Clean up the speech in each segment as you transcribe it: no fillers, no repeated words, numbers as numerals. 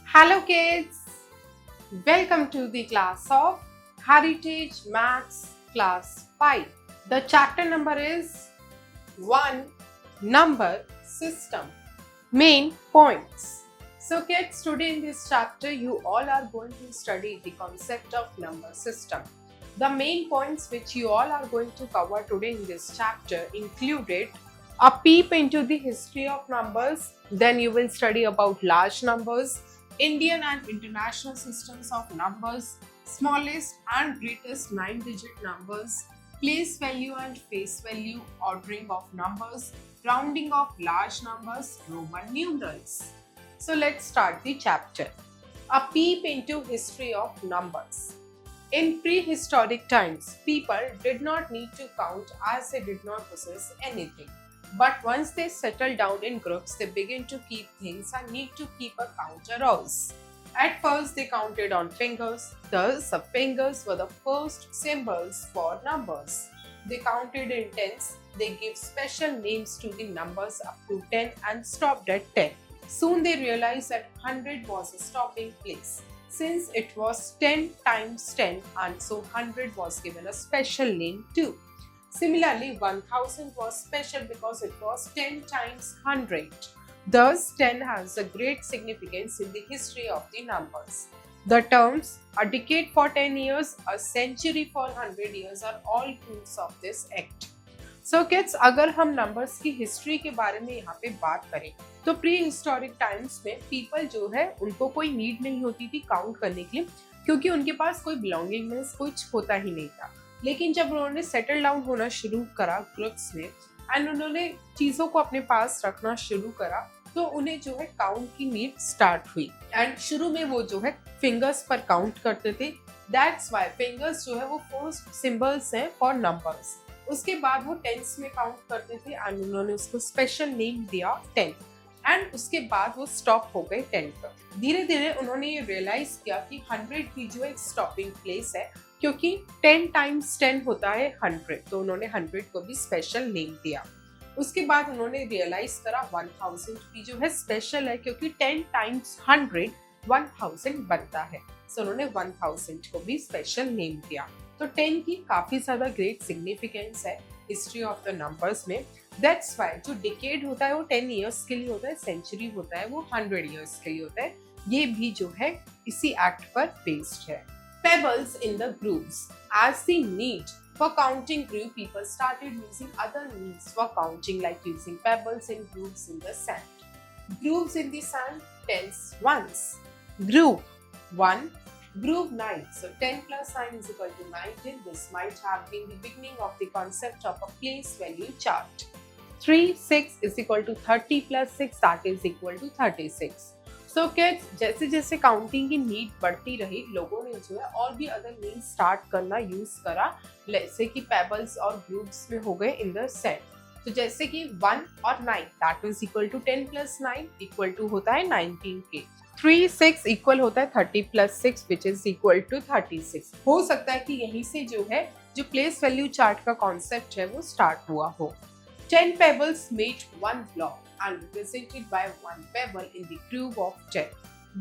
Hello kids, welcome to the class of Heritage Maths Class 5. The chapter number is 1. Number System. Main points. So kids, today in this chapter you all are going to study the concept of number system. The main points which you all are going to cover today in this chapter included a peep into the history of numbers, then you will study about large numbers, Indian and international systems of numbers, smallest and greatest 9-digit numbers, place value and face value, ordering of numbers, rounding of large numbers, Roman numerals. So let's start the chapter. A peep into history of numbers. In prehistoric times, people did not need to count as they did not possess anything. But once they settle down in groups, they begin to keep things and need to keep a count arose. At first, they counted on fingers, thus the fingers were the first symbols for numbers. They counted in tens, they gave special names to the numbers up to 10 and stopped at 10. Soon they realized that 100 was a stopping place, since it was 10 times 10 and so 100 was given a special name too. Similarly, 1000 was special because it was 10 times 100. Thus, 10 has a great significance in the history of the numbers. The terms a decade for 10 years, a century for 100 years are all proofs of this act. So kids, अगर हम numbers की history के बारे में यहाँ पे बात करें तो prehistoric times में people जो है उनको कोई need नहीं होती थी count करने के लिए, क्योंकि उनके पास कोई belongingness कुछ होता ही नहीं था. लेकिन जब उन्होंने सेटल डाउन होना शुरू करा ग्रुप्स में एंड उन्होंने चीज़ों को अपने पास रखना शुरू करा तो उन्हें जो है काउंट की नीड स्टार्ट हुई. एंड शुरू में वो जो है फिंगर्स पर काउंट करते थे. दैट्स वाई फिंगर्स जो है वो फर्स्ट सिंबल्स हैं फॉर नंबर्स. उसके बाद वो टेंस में काउंट करते थे एंड उन्होंने उसको स्पेशल नेम दिया 10. एंड उसके बाद वो स्टॉप हो गए 10 पर. धीरे धीरे उन्होंने ये रियलाइज किया कि 100 की जो एक स्टॉपिंग प्लेस है, क्योंकि 10 टाइम्स 10 होता है 100, तो उन्होंने 100 को भी स्पेशल नेम दिया. उसके बाद उन्होंने रियलाइज करा 1000 भी जो है स्पेशल है, क्योंकि 10 टाइम्स 100 1000 बनता है, सो उन्होंने 1000 को भी स्पेशल नेम दिया. तो 10 की काफी ज्यादा ग्रेट सिग्निफिकेंस है हिस्ट्री ऑफ द नंबर्स में. दैट्स वाई जो डिकेड होता है वो 10 ईयर्स के लिए होता है, सेंचुरी होता है वो 100 ईयर्स के लिए होता है. ये भी जो है इसी एक्ट पर बेस्ड है. Pebbles in the grooves. As the need for counting grew, people started using other means for counting, like using pebbles in grooves in the sand. Grooves in the sand, tens ones. Groove 1, groove 9. So 10 plus 9 is equal to 19. This might have been the beginning of the concept of a place value chart. 3, 6 is equal to 30 plus 6, that is equal to 36. So kids, जैसे जैसे counting की need बढ़ती रही, लोगों ने जो है और भी अदर मीन्स स्टार्ट करना यूज करा, जैसे कि पेबल्स और ग्रुप्स में हो गए इन द सेट. तो जैसे कि 1 और 9 that is equal to 10 plus 9 equal to होता है 19 के. 3, 6 इक्वल होता है 30 plus 6 which is equal to 36. हो सकता है कि यहीं से जो है जो प्लेस वैल्यू चार्ट का कॉन्सेप्ट है वो स्टार्ट हुआ हो. 10 pebbles made one block and represented by one pebble in the groove of 10.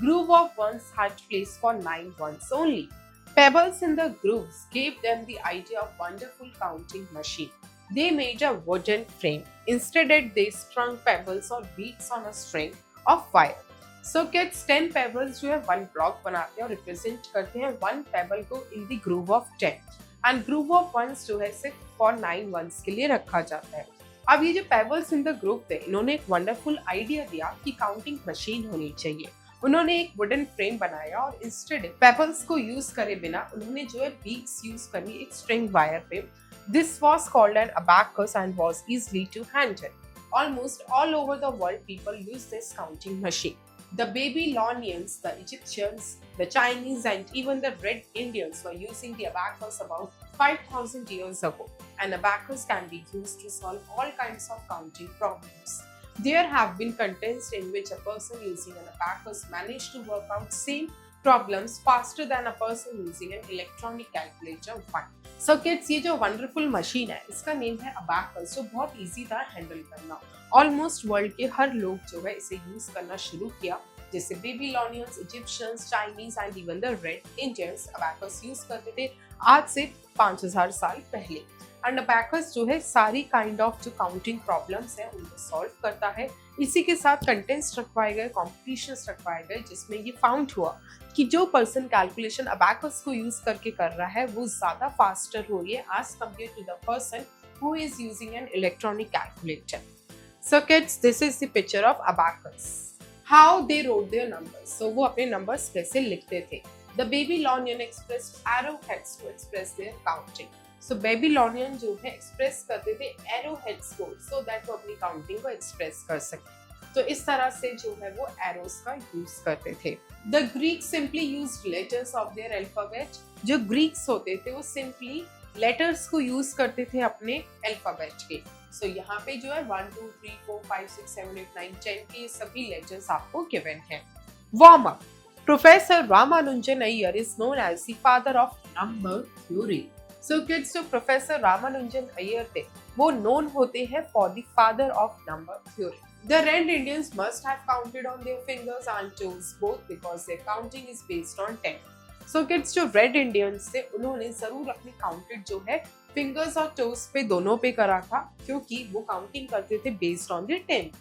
Groove of ones had place for 9 ones only. Pebbles in the grooves gave them the idea of wonderful counting machine. They made a wooden frame. Instead, they strung pebbles or beads on a string of wire. So kids, 10 pebbles जो है one block बनाते हैं और represent करते हैं one pebble को in the groove of 10. And groove of ones जो है सिर्फ for 9 ones के लिए रखा जाता है. अब ये जो पेबल्स इन द ग्रुप थे, इन्होंने एक वंडरफुल आइडिया दिया कि काउंटिंग मशीन होनी चाहिए. उन्होंने एक वुडन फ्रेम बनाया और इंस्टेड पेबल्स को यूज करे बिना उन्होंने जो है बीड्स यूज करी एक स्ट्रिंग वायर पे. This was called an abacus and was easily to handle. Almost all over the world people use this counting machine. The Babylonians, the Egyptians, the Chinese and even the Red Indians were using the abacus about 5,000 years ago. An abacus can be used to solve all kinds of counting problems. There have been contests in which a person using an abacus managed to work out same problems faster than a person using an electronic calculator. So kids, ये जो wonderful machine है इसका name है abacus, जो बहुत easy था handle करना। Almost world के हर लोग जो है इसे यूज करना शुरू किया, जैसे Babylonians, Egyptians, Chinese and even the red Indians abacus use करते थे आज से 5000 साल पहले। एंड अबैकस जो है सारी काइंड ऑफ जो काउंटिंग प्रॉब्लम्स है उनको सॉल्व करता है। इसी के साथ कंटेंट्स रखवाए गए, कॉम्पिटिशन्स रखवाए गए, जिसमें ये फाउंड हुआ कि जो पर्सन कैलकुलेशन अबैकस को यूज करके कर रहा है वो ज्यादा फास्टर हो रही है as compare to the person who is using an electronic calculator. So kids, this is the picture of abacus. How they wrote their numbers, so वो अपने नंबर्स कैसे लिखते थे। The Babylonian expressed arrowheads to express their counting. So Babylonian जो है express करते थे arrowheads को, सो दैट वो अपनी काउंटिंग को एक्सप्रेस कर सके। तो इस तरह से जो है वो एरोस का यूज करते थे। The Greek simply used letters of their alphabet. जो ग्रीक्स होते थे वो सिंपली लेटर्स को यूज करते थे अपने अल्फाबेट के। सो यहाँ पे जो है 1 2 3 4 5 6 7 8 9 10 के सभी लेटर्स आपको गिवन है। Warm up. Professor Ramanujan Iyer is known as the father of number theory. So kids, जो प्रोफेसर रामानुजन अय्यर थे वो नोन होते हैं for the father of number theory. The Red Indians must have counted on their fingers and toes both because their counting is based on 10. So kids, जो Red Indians थे उन्होंने जरूर अपनी काउंटेड जो है फिंगर्स और टोज पे दोनों पे करा था, क्योंकि वो काउंटिंग करते थे बेस्ड ऑन द 10।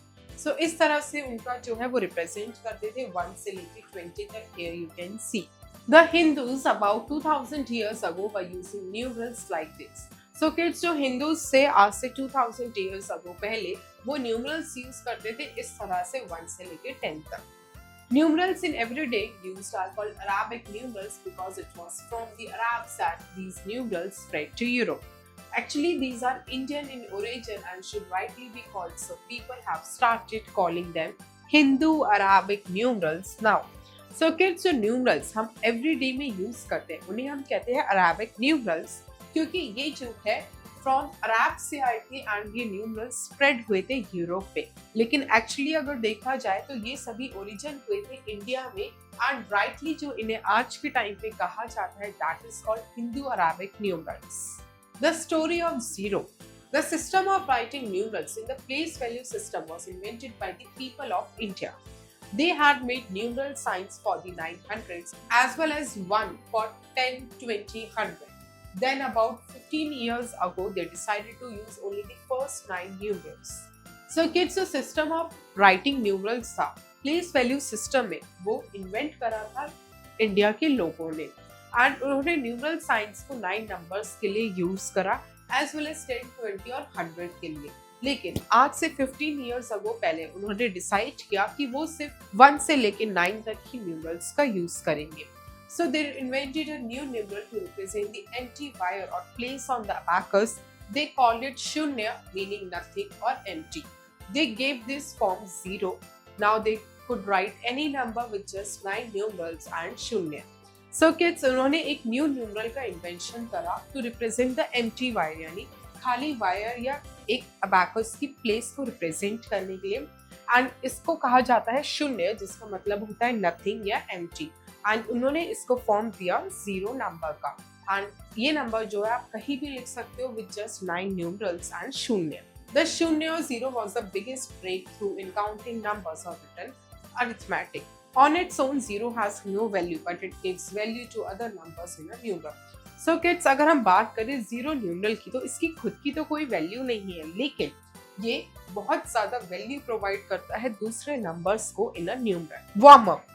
सो इस तरह से उनका जो है वो रिप्रेजेंट करते थे 1 से लेकर 20 तक। Here you can see the Hindus about 2000 years ago were using numerals like this. So kids, जो हिंदूज से आज से 2000 years ago पहले वो न्यूमरल्स यूज करते थे इस तरह से 1 से लेके 10 तक। Numerals in everyday use are called Arabic numerals because it was from the Arabs that these numerals spread to Europe. Actually, these are Indian in origin and should rightly be called, so people have started calling them Hindu-Arabic numerals now. So kids, जो numerals हम everyday में use करते हैं उन्हें हम कहते हैं Arabic numerals, क्योंकि ये जो है फ्रॉम अरब से आए थे एंड ये न्यूमरल्स स्प्रेड हुए थे यूरोप पे। लेकिन एक्चुअली अगर देखा जाए तो ये सभी ओरिजिन हुए थे इंडिया में, एंड राइटली जो इन्हें आज के टाइम पे कहा जाता है that is called Hindu Arabic numerals. The story of zero. The system of writing numerals in the place value system was invented by the people of India. They had made numeral signs for the 900s as well as one for 10, 20, 100. Then about 15 years ago, they decided to use only the first 9 numerals. So kids, the system of writing numerals था place value system में वो invent करा था India के लोगों ने, and उन्होंने numeral signs को 9 numbers के लिए use करा as well as 10, 20 और 100 के लिए। लेकिन आज से 15 years ago पहले उन्होंने डिसाइड किया कि वो सिर्फ 1 से लेके 9 तक ही numerals का यूज करेंगे। So they invented a new numeral to represent the empty wire or place on the abacus. They called it shunya, meaning nothing or empty. They gave this form 0. Now they could write any number with just 9 numerals and shunya. So kids, उन्होंने एक new numeral का invention करा to represent the empty wire, यानी खाली wire या एक abacus की place को रिप्रेजेंट करने के लिए, एंड इसको कहा जाता है शून्य, जिसका मतलब होता है नथिंग या एम्प्टी। एंड उन्होंने इसको फॉर्म दिया 0 नंबर का, एंड ये नंबर जो है आप कहीं भी लिख सकते हो विद जस्ट 9 न्यूमरल्स एंड शून्य। द शून्य और 0 was the biggest breakthrough in counting numbers और written arithmetic. On its own, 0 has no value, but it gives value to other numbers in a numeral. So kids, अगर हम बात करें 0 numeral की तो इसकी खुद की तो कोई वैल्यू नहीं है, लेकिन ये बहुत ज्यादा वैल्यू प्रोवाइड करता है दूसरे नंबर्स को in a numeral. Warm up.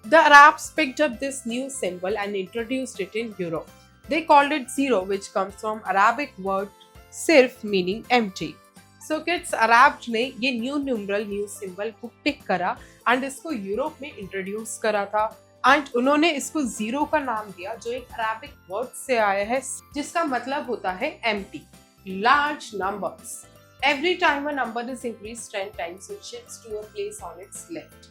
The Arabs picked up this new symbol and introduced it in Europe. They called it 0, which comes from Arabic word sirf, meaning empty. So kids, Arabs ने ये new numeral new symbol को pick करा and इसको Europe में introduce करा था, and उन्होंने इसको 0 का नाम दिया, जो एक अराबिक वर्ड से आया है जिसका मतलब होता है empty. Large numbers. Every time a number is increased 10 times, it shifts to a place on its left.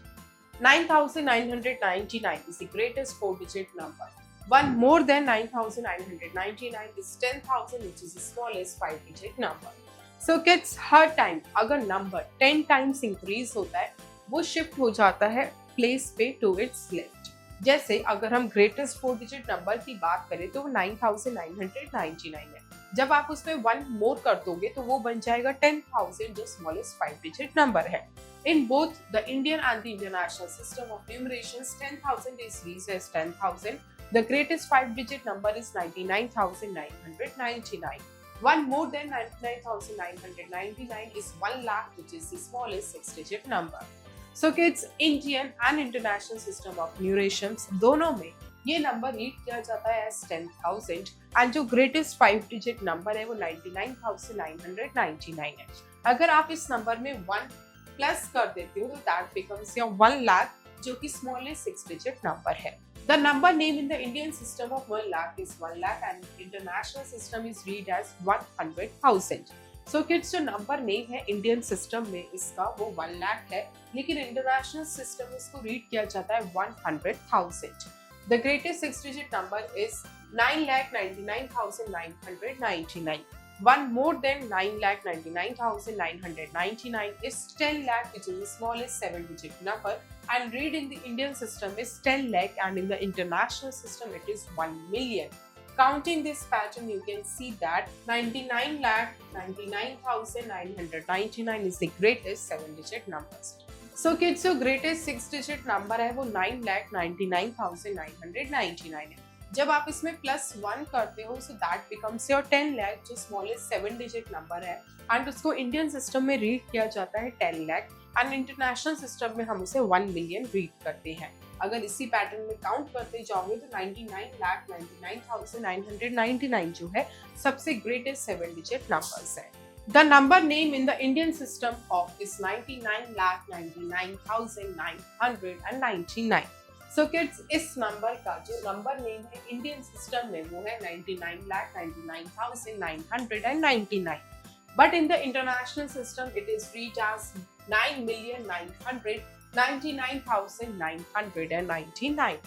9,999 is the greatest 4-digit number. One more than 9,999 is 10,000, which is the smallest 5-digit number. So kids, her time अगर number 10 times increase होता है वो shift हो जाता है place पे to it's left. जैसे अगर हम ग्रेटेस्ट 4 डिजिट नंबर की बात करें तो वो 9999 है। जब आप उसमें 1 मोर कर दोगे तो वो बन जाएगा 10,000, जो स्मॉलेस्ट 5 डिजिट नंबर है। In both the Indian and the international system of numerations, 10,000 is reached as 10,000. The greatest 5-digit number is 99,999. One more than 99,999 is 1 lakh, which is the smallest 6-digit number. So kids, Indian and international system of numerations दोनों में ये number read किया जाता है as 10,000 and जो greatest 5-digit number है वो 99,999 है। अगर आप इस नंबर में 1 प्लस कर देते हो तो दैट बिकम्स योर 1 लाख, जो कि स्मॉलेस्ट 6-digit नंबर है। The number name in the Indian system of 1 lakh is 1 lakh and international system is read as 100,000. So kids, जो नंबर नेम है इंडियन सिस्टम में इसका वो 1 लाख है, लेकिन इंटरनेशनल सिस्टम में इसको रीड किया जाता है 100,000. The greatest 6-digit number is 9,99,999. One more than 9,99,999 is 10 lakh, which is the smallest 7-digit number, and read in the Indian system is 10 lakh and in the international system it is 1 million. Counting this pattern, you can see that 99,99,999 is the greatest 7-digit numbers. So kids, जो greatest 6-digit number है वो 9,99,999 है। जब आप इसमें +1 करते हो so that becomes your 10 lakh, जो स्मॉलेस्ट 7-digit नंबर है, एंड उसको इंडियन सिस्टम में रीड किया जाता है 10 लाख एंड इंटरनेशनल सिस्टम में हम उसे 1 मिलियन रीड करते हैं। अगर इसी पैटर्न में काउंट करते जाओगे तो 99,99,999 जो है सबसे ग्रेटेस्ट 7-digit नंबर्स है। The number name in the Indian system of is 99,99,999. So kids, इस नंबर का जो नंबर नेम है इंडियन सिस्टम में वो है 99,99,999. But in the international system, it is read as 9,999,999.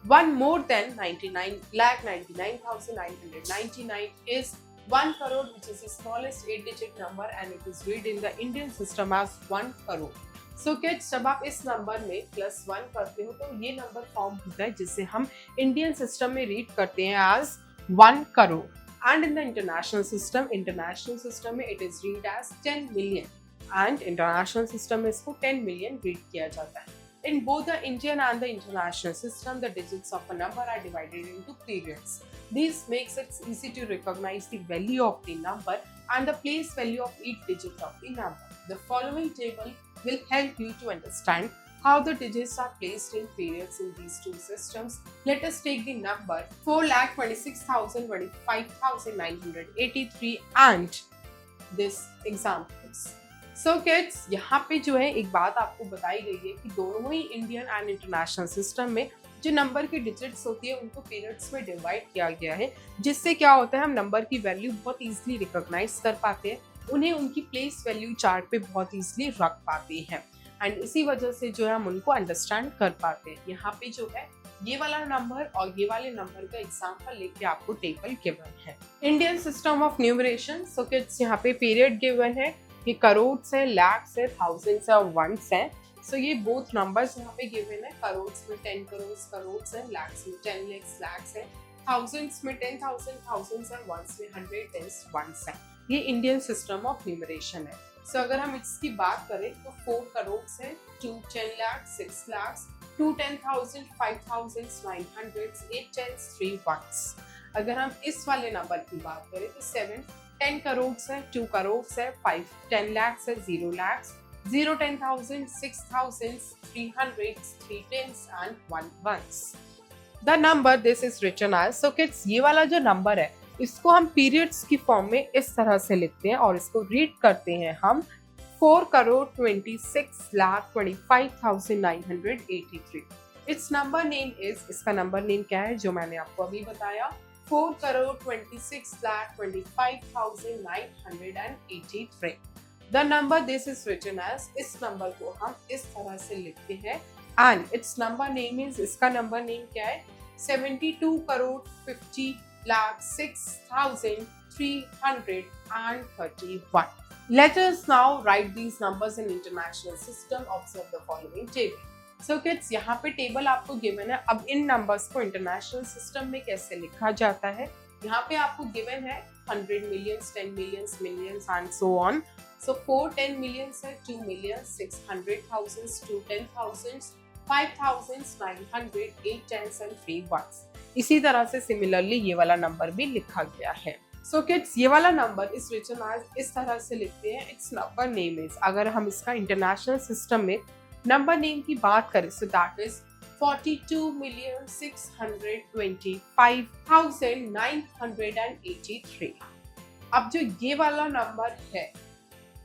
One more than 99,99,999 is 1 crore, which is the smallest 8-digit number, and it is read in the Indian system as 1 crore. So kids, जब आप इस number में +1 करते हो तो ये number form होता है जिसे हम इंडियन सिस्टम में रीड करते हैं as 1 crore. And in the international system में it is read as 10 million. And international system में इसको 10 million रीड किया जाता है. In both the Indian and the international system, the digits of a number are divided into periods. This makes it easy to recognize the value of the number and the place value of each digit of the number. The following table will help you to understand how the digits are placed in periods in these two systems. Let us take the number 4,26,025,983 and this examples. So kids, यहाँ पे जो है एक बात आपको बताई गई है कि दोनों ही इंडियन एंड इंटरनेशनल सिस्टम में जो नंबर की डिजिट्स होती है उनको पीरियड्स में डिवाइड किया गया है, जिससे क्या होता है हम नंबर की वैल्यू बहुत इजीली रिकॉग्नाइज कर पाते हैं, उन्हें उनकी प्लेस वैल्यू चार्ट पे बहुत इजीली रख पाते हैं एंड इसी वजह से जो है हम उनको अंडरस्टैंड कर पाते हैं। यहाँ पे जो है ये वाला नंबर और ये वाले नंबर का एग्जांपल लेके आपको टेबल गिवन है। Indian system of numeration. So kids, यहाँ पे पीरियड गिवन है, ये करोड्स है, लैक्स है, थाउजेंड्स है और वंस है। सो ये बोथ नंबर्स यहाँ पे गिवन है। करोड्स में 10 करोड्स है, लैक्स में 10 लैक्स है, थाउजेंड्स में 10,000 थाउजेंड्स है, वंस में 100 वंस है। ये इंडियन सिस्टम ऑफ न्यूमरेशन है। सो अगर हम इसकी बात करें तो 4 करोड्स है, 2 10 लाख, 6 लाख, 2 10,000, 5,000, 900, 8 10s, 3 1s। अगर हम इस वाले नंबर की बात करें तो 7 10 करोड्स है, 2 करोड्स है, 5 10 लाख है, 0 lakh, 0 10,000, 6,000, 300, 3 10s and 1 1s। The number this is written as, so kids, ये वाला जो नंबर है इसको हम पीरियड्स की फॉर्म में इस तरह से लिखते हैं और इसको रीड करते हैं हम 4,26,25,983। इट्स नंबर नेम इज, इसका नंबर नेम क्या है जो मैंने आपको अभी बताया, 4,26,25,983। The number this is written as, इस नंबर को हम इस तरह से लिखते हैं and its number name is, इसका नंबर नेम क्या है, 72,50,06,331। Let us now write these numbers in international system. Observe the following table. So kids यहाँ पे टेबल आपको गिवन है। अब इन नंबर्स को इंटरनेशनल सिस्टम में कैसे लिखा जाता है, यहाँ पे आपको गिवन है 100 millions, 10 millions, millions and so on. So 4 10 millions है, 2 मिलियन, 600,000, 2 10,000, 5,000, 900, 8 10s एंड 3 1s। इसी तरह से सिमिलरली ये वाला नंबर भी लिखा गया है। सो किड्स ये वाला नंबर इस रिटन एज इस तरह से लिखते हैं, इट्स नंबर नेम इज। अगर हम इसका इंटरनेशनल सिस्टम में नंबर नेम की बात करें, सो दैट इज 42,625,983। अब जो ये वाला नंबर है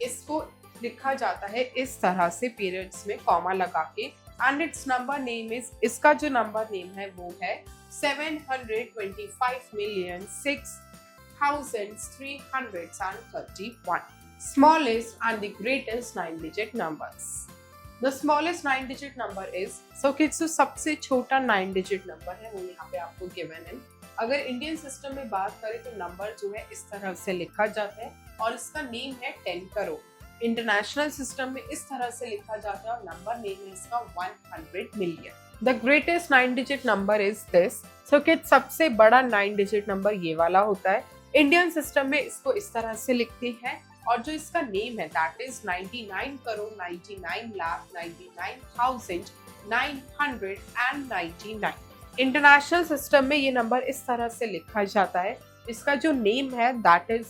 इसको लिखा जाता है इस तरह से पीरियड्स में कॉमा लगा के, and its number name is, इसका जो नंबर नेम है वो है 725,631. Smallest and the greatest 9-digit numbers. The smallest 9-digit number is, so kids, जो सबसे छोटा 9-digit नंबर है वो यहाँ पे आपको गिवन है। अगर इंडियन सिस्टम में बात करें तो नंबर जो है इस तरह से लिखा जाता है और इसका नेम है 10 करोड़। इंटरनेशनल सिस्टम में इस तरह से लिखा जाता है और नंबर नेम है इसका 100 million. The greatest 9-digit number is this. So kids सबसे बड़ा 9-digit नंबर ये वाला होता है। इंडियन सिस्टम में इसको इस तरह से लिखते हैं और जो इसका नेम है दैट इज 99,99,99,999। इंटरनेशनल सिस्टम में ये नंबर इस तरह से लिखा जाता है, इसका जो नेम है that is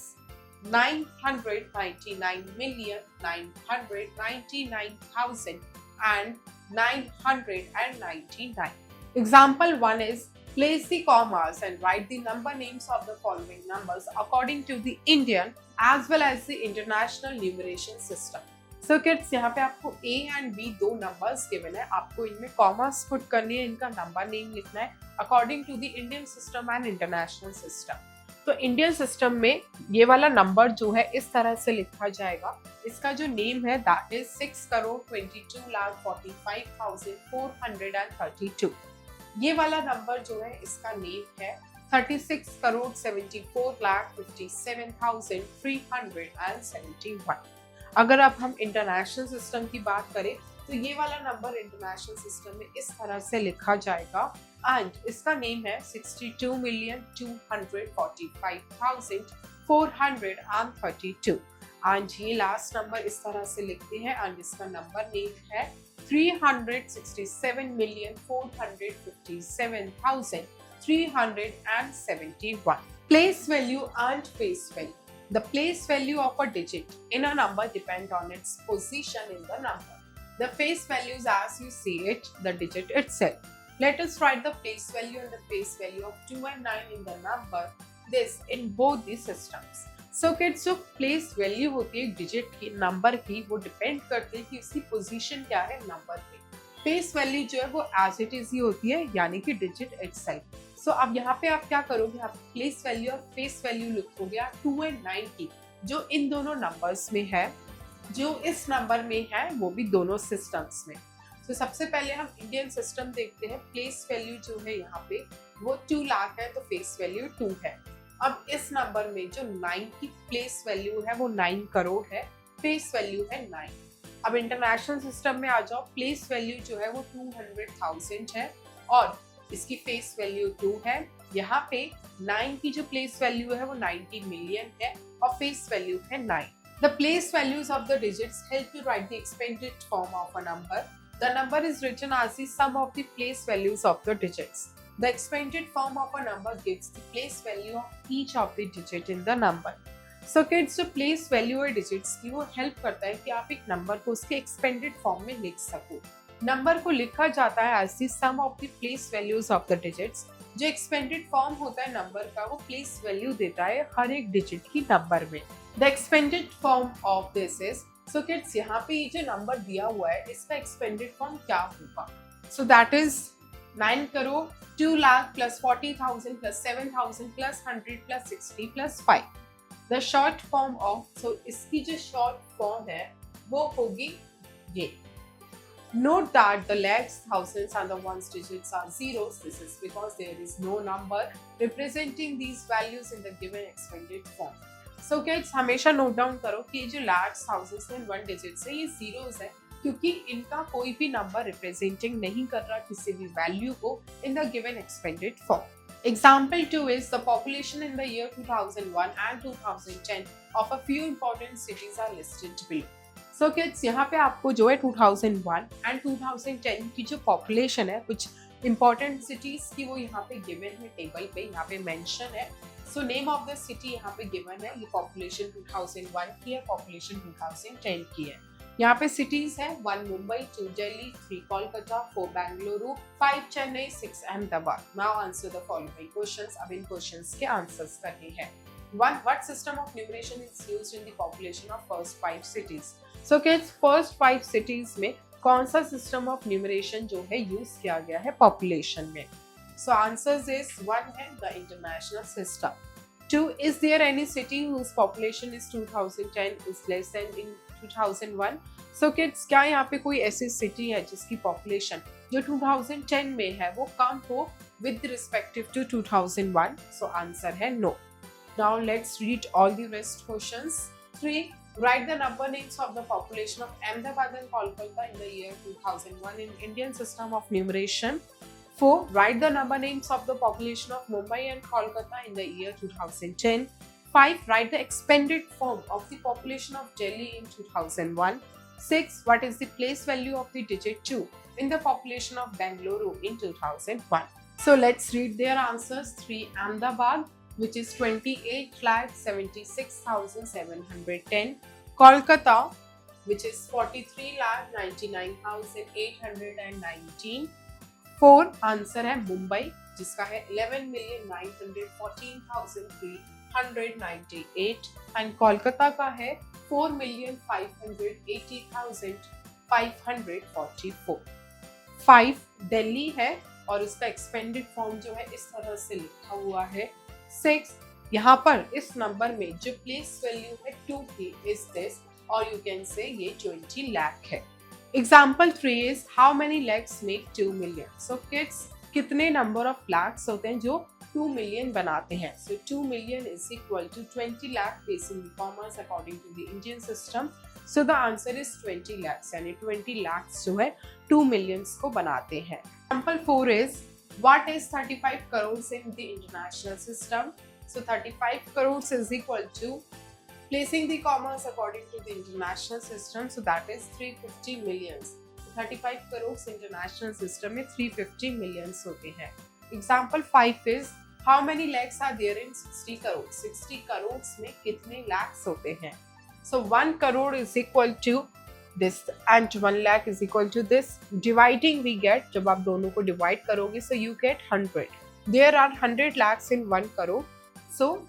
999,999,999. Example 1 is, place the commas and write the number names of the following numbers according to the Indian as well as the international numeration system. So kids, यहाँ पे आपको A and B दो numbers given है, आपको इनमें commas put करनी है, इनका number name लिखना है according to the Indian system and international system. तो इंडियन सिस्टम में ये वाला नंबर जो है इस तरह से लिखा जाएगा, इसका जो नेम है दैट इज 6,22,45,432। ये वाला नंबर जो है इसका नेम है 36,74,57,371। अगर अब हम इंटरनेशनल सिस्टम की बात करें तो ये वाला नंबर इंटरनेशनल सिस्टम में इस तरह से लिखा जाएगा एंड इसका नेम है 62,245,432 एंड ये लास्ट नंबर इस तरह से लिखते हैं एंड इसका नंबर नेम है 367,457,371. Place value and face value. The place value of a digit in a number depend on its position in the number. The face value is as you see it, the digit itself. Let us write the place value and the face value of 2 and 9 in the number this in both the systems. So kids, जो place value होती है digit की, number की, वो depend करती है कि उसकी पोजीशन क्या है नंबर पे। फेस वैल्यू जो है वो एज इट इज ही होती है, यानी कि डिजिट इटसेल्फ। सो अब यहाँ पे आप क्या करोगे, आप प्लेस वैल्यू और फेस वैल्यू लिखोगे 2 and 9 की, जो इन दोनों नंबर्स में है, जो इस नंबर में है, वो भी दोनों सिस्टम्स में। तो सबसे पहले हम इंडियन सिस्टम देखते हैं। प्लेस वैल्यू जो है यहाँ पे वो 2 लाख है, तो फेस वैल्यू 2 है। अब इस नंबर में जो 9 की प्लेस वैल्यू है वो 9 करोड़ है, फेस वैल्यू है 9। अब इंटरनेशनल सिस्टम में आ जाओ, प्लेस वैल्यू जो है वो 200,000 है और इसकी फेस वैल्यू 2 है। यहाँ पे 9 की जो प्लेस वैल्यू है वो 90 मिलियन है और फेस वैल्यू है 9। The place values of the digits help you write the expanded form of a number. The number is written as the sum of the place values of the digits. The expanded form of a number gives the place value of each of the digit in the number. So kids, जो place value है digits की वो help करता है कि आप एक number को उसके expanded form में लिख सको। Number को लिखा जाता है as the sum of the place values of the digits. जो expanded form होता है number का वो place value देता है हर एक digit की number में। The expanded form of this is, so kids, यहाँ पे ये जो नंबर दिया हुआ है इसका expanded form क्या होगा? So that is 9 crore, 2 lakh plus 40,000 plus 7,000 plus 100 plus 60 plus 5. The short form of, so इसकी जो short form है वो होगी ये। Note that the lakhs, thousands and the ones digits are zeros. This is because there is no number representing these values in the given expanded form. So kids, हमेशा note down करो कि ये जो lakhs, thousands and one digits है ये zeros है, क्योंकि इनका कोई भी नंबर रिप्रेजेंटिंग नहीं कर रहा किसी भी वैल्यू को in the given expanded form. Example 2 is the population in the year 2001 and 2010 of a few important cities are listed below. So kids, यहाँ पे आपको जो है 2001 and 2010 की जो population है कुछ important cities की वो यहाँ पे given है टेबल पे, यहाँ पे mention है. So name of the city यहाँ पे given है, ये population 2001 की है, population 2010 की है. यहाँ पे सिटीज है 1 Mumbai, 2 Delhi, 3 Kolkata, 4 Bengaluru, 5 Chennai, 6 Ahmedabad. Now answer the following questions. अब इन क्वेश्चंस के आंसर्स करने हैं. 1. What system of numeration is used in the population of first 5 cities? So kids, first 5 cities में कौन सा सिस्टम ऑफ न्यूमरेशन जो है यूज किया गया है पॉपुलेशन में? So answers is 1 है the international system. 2. Is there any city whose population is 2010 is less than in 2001? So kids, क्या यहाँ पे कोई ऐसी सिटी है जिसकी पॉपुलेशन जो 2010 में है वो कम हो with respective to 2001? So answer है no. Now let's read all the rest questions. 3. Write the number names of the population of Ahmedabad and Kolkata in the year 2001 in Indian system of numeration. 4. Write the number names of the population of Mumbai and Kolkata in the year 2010. 5. Write the expanded form of the population of Delhi in 2001. 6. What is the place value of the digit 2 in the population of Bengaluru in 2001? So let's read their answers. 3. Ahmedabad, which is 28,76,710. Kolkata, which is 43,99,819. 4. Answer है Mumbai, जिसका है 11,914,398 and Kolkata का है 4,580,544. 5. दिल्ली है और इसका expanded form जो है इस तरह से लिखा हुआ है. 6. यहाँ पर इस नंबर में जो प्लेस वैल्यू है 2 की इज दिस और यू कैन से ये 20 लाख है. Example 3 is how many lakhs make 2 million? So kids, कितने number of lakhs होते हैं जो 2 million बनाते हैं? So 2 million is equal to 20 lakh placing the commas according to the Indian system. So the answer is 20 lakhs. यानी 20 lakhs जो है 2 millions को बनाते हैं. Example 4 is what is 35 crores in the international system? So 35 crores is equal to placing the commas according to the international system, so that is 350 millions. So 35 crores international system में 350 millions होते हैं. Example 5 is how many lakhs are there in 60 crores? 60 crores में कितने lakhs होते हैं? So 1 crore is equal to this and 1 lakh is equal to this. Dividing we get, जब आप दोनों को divide करोगे, so you get 100. There are 100 lakhs in 1 crore. So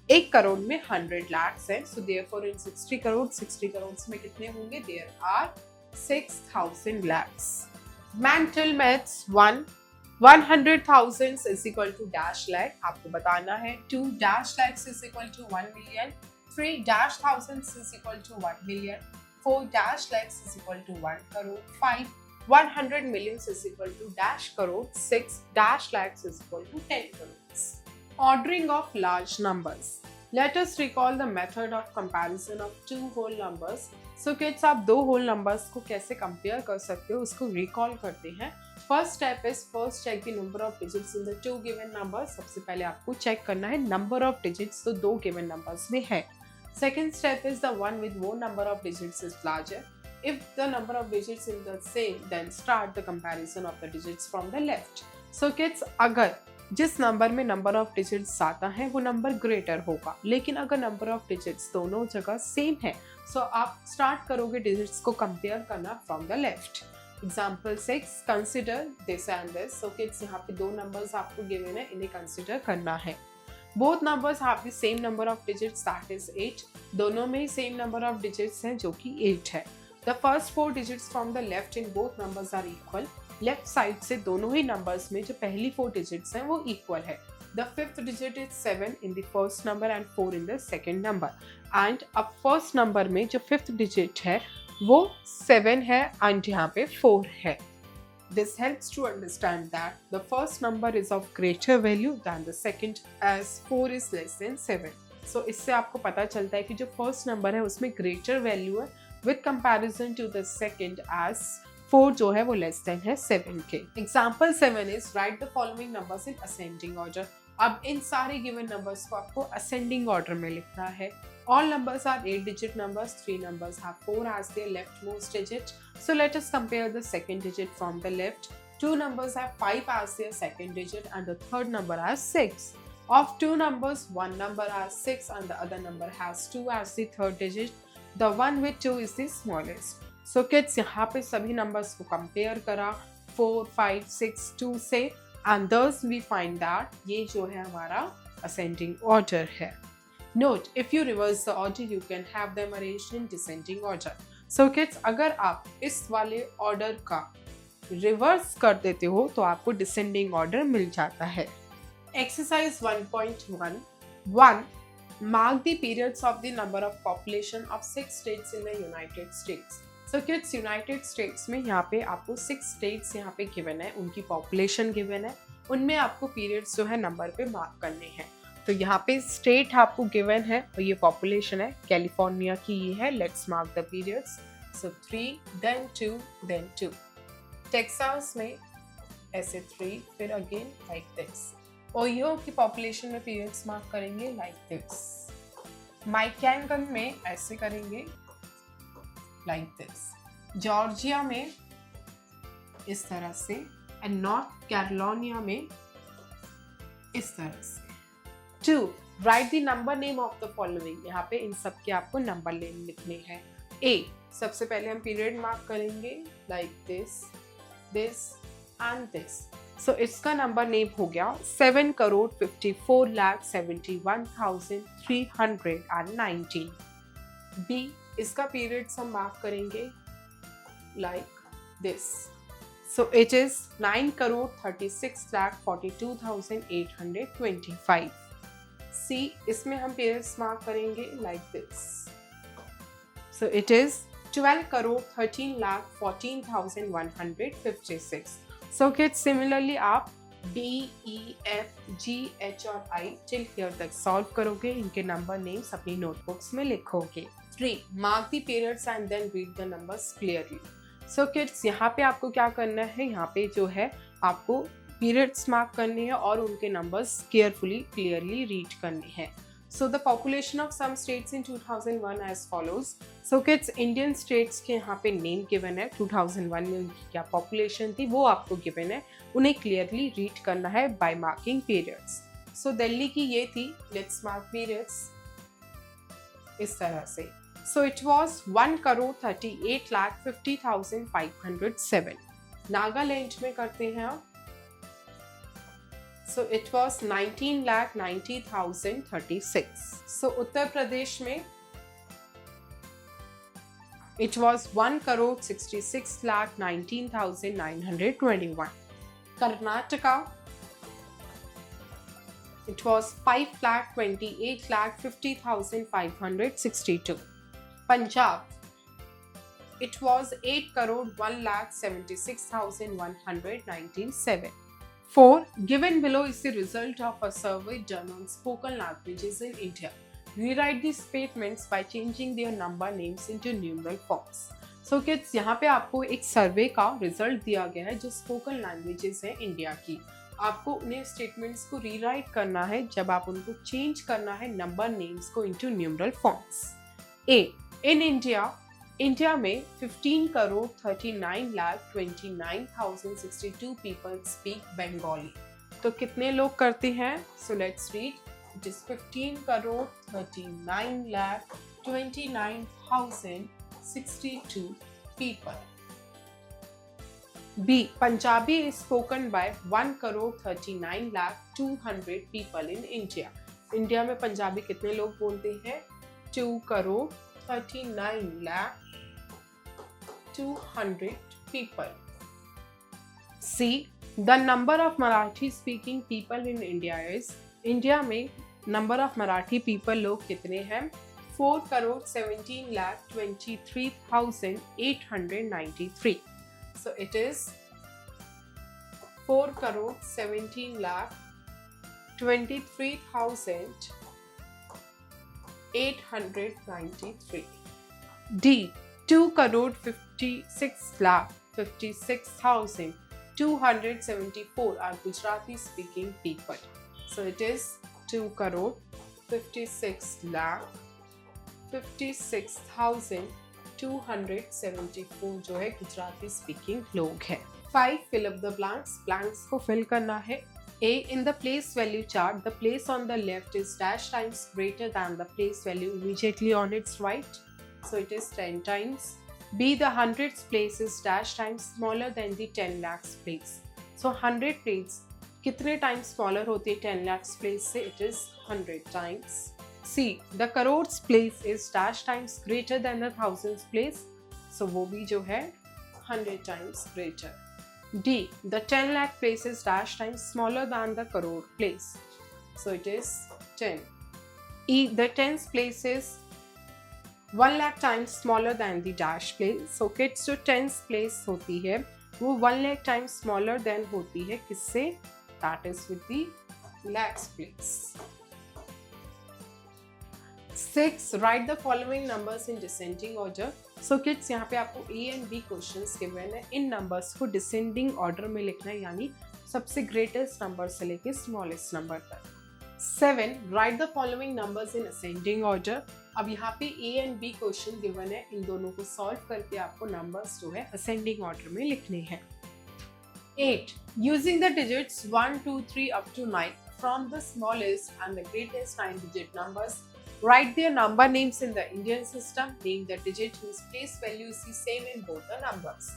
1 crore में 100 lakhs है. So therefore in 60 crores में कितने होंगे? There are 6,000 lakhs. Mental maths 1. 100,000 is equal to dash lakh. आपको बताना है. 2 dash lakhs is equal to 1 million. 3 dash thousands is equal to 1 million. 4 dash lakhs is equal to 1 crore. 5 100 millions is equal to dash crore. 6 dash lakhs is equal to 10 crores. Ordering of large numbers. Let us recall the method of comparison of two whole numbers. So kids, आप दो whole numbers को कैसे compare कर सकते हो उसको recall करते हैं. First step is first check the number of digits in the two given numbers. सबसे पहले आपको check करना है number of digits तो दो given numbers में है. Second step is the one with more number of digits is larger. If the number of digits is the same, then start the comparison of the digits from the left. So kids, अगर जिस number में number of digits आता है वो number greater होगा, लेकिन अगर number of digits दोनों जगह सेम है सो आप स्टार्ट करोगे डिजिट्स को कंपेयर करना from the left. Example 6, consider this and this. So kids, यहाँ पे दो नंबर्स आपको गिवन है, इन्हें कंसिडर करना है. Both numbers have the same number of digits that is 8. दोनों में ही सेम नंबर ऑफ डिजिट्स हैं जो कि 8 है. The first 4 digits from the left in both numbers are equal. Left side से दोनों ही नंबर्स में जो पहली 4 डिजिट्स हैं वो इक्वल है. The fifth digit is 7 in the first number and 4 in the second number. And अब फर्स्ट नंबर में जो फिफ्थ डिजिट है वो 7 है एंड यहाँ पे 4 है. This helps to understand that the first number is of greater value than the second as 4 is less than 7. So इससे आपको पता चलता है कि जो फर्स्ट नंबर है उसमें ग्रेटर वैल्यू है with comparison to the second as 4 जो है वो less than है 7 के. Example 7 is write the following numbers in ascending order. अब इन सारे given numbers को आपको ascending order में लिखना है. All numbers are 8-digit numbers. 3 numbers have 4 as their leftmost digit. So let us compare the second digit from the left. 2 numbers have 5 as their second digit and the third number has 6. Of 2 numbers, one number has 6 and the other number has 2 as the third digit. The one with 2 is the smallest. So kids, यहाँ पे सभी numbers को compare करा 4, 5, 6, 2 से and thus we find that ये जो है हमारा ascending order है. Note, if you reverse the order, you can have them arranged in descending order. So kids, अगर आप इस वाले order का reverse कर देते हो तो आपको descending order मिल जाता है. Exercise 1.1. 1. Mark the periods of the number of population of 6 states in the United States. So kids, United States में यहाँ पे आपको 6 states यहाँ पे given है, उनकी population given है, उनमें आपको periods जो है number पे mark करने हैं. तो यहाँ पे state आपको given है और ये population है, कैलिफोर्निया की ये है. Let's mark the periods. So 3, then 2, then 2. Texas में ऐसे 3, फिर अगेन लाइक दिस. ओहियो की पॉपुलेशन में पीरियड्स मार्क करेंगे लाइक दिस. माइकैनगन में ऐसे करेंगे लाइक दिस. जॉर्जिया में इस तरह से एंड नॉर्थ कैरोलिना में इस तरह से. 2. Right the number name of the following. यहाँ पे इन सब के आपको नंबर नेम लिखने हैं. ए, सबसे पहले हम पीरियड मार्क करेंगे like this, this and this. So इसका नंबर नेम हो गया 7,54,71,319. B, इसका पीरियड्स हम मार्क करेंगे like this. So it is 9,36,42,825. C, इसमें हम पीरियड्स मार्क करेंगे like this. So it is 12,13,14,156. So kids, similarly आप B, E, F, G, H और I till here तक solve करोगे. इनके number names अपनी notebooks में लिखोगे. 3. Mark the periods and then read the numbers clearly. So kids, यहाँ पे आपको क्या करना है, यहाँ पे जो है आपको periods mark करने हैं और उनके numbers carefully, clearly read करने हैं. So the population of some states in 2001 as follows. So kids, Indian states के यहाँ पे name given है. 2001 में उनकी क्या population थी वो आपको given है. उन्हें clearly read करना है by marking periods. So Delhi की ये थी. Let's mark periods इस तरह से. So it was 1,38,50,507. नागालैंड में करते हैं आप. So it was 19,90,036. So Uttar Pradesh में it was 1,66,19,921. Karnataka it was 5,28,50,562. Punjab it was 8,01,76,197. 4. Given below is the result of a survey done on spoken languages in India. Rewrite these statements by changing their number names into numeral forms. So kids, यहाँ पे आपको एक सर्वे का result दिया गया है जो spoken languages है इंडिया की. आपको उन्हें स्टेटमेंट्स को रीराइट करना है जब आप उनको चेंज करना है नंबर नेम्स को into numeral forms. A, in India में 15,39,29,062 पीपल स्पीक बंगाली. तो कितने लोग करते हैं? So let's read. It is 15,39,29,062 people. B, Punjabi is spoken by 1,39,02,000 people in India. India में पंजाबी कितने लोग बोलते हैं? 2,39,02,000 people. C, the number of Marathi speaking people in India is. India में number of Marathi people लोग कितने हैं? 4,17,23,893. So it is 4,17,23,893. D, 2,56,56,274 are Gujarati speaking people. So it is 2,56,56,274 जो है गुजराती स्पीकिंग लोग हैं. 5. Fill up the blanks. Blanks को fill करना है. A. In the place value chart, the place on the left is dash times greater than the place value immediately on its right. So it is 10 times. B. The hundreds place is dash times smaller than the 10 lakhs place. So 100 place कितने times smaller होती है 10 lakhs place से? It is 100 times. C. The crores place is dash times greater than the thousands place. So वो भी जो है 100 times greater. D. The 10 lakh place is dash times smaller than the crore place. So it is 10. E. The tens place is 1 lakh times smaller than the dash place. So kids जो tens place होती है वो 1 lakh times smaller than होती है किससे? That is with the lakhs place. 6. Write the following numbers in descending order. So kids यहाँ पे आपको A and B questions given है. इन numbers को descending order में लिखना है, यानी सबसे greatest number से लेके smallest number तक. 7. Write the following numbers in ascending order. अब यहाँ पे A and B question given है, इन दोनों को solve करके आपको numbers जो है ascending order में लिखने हैं. 8. Using the digits 1, 2, 3 up to 9 from the smallest and the greatest 9-digit numbers, write their number names in the Indian system. Name the digit whose place value is the same in both the numbers.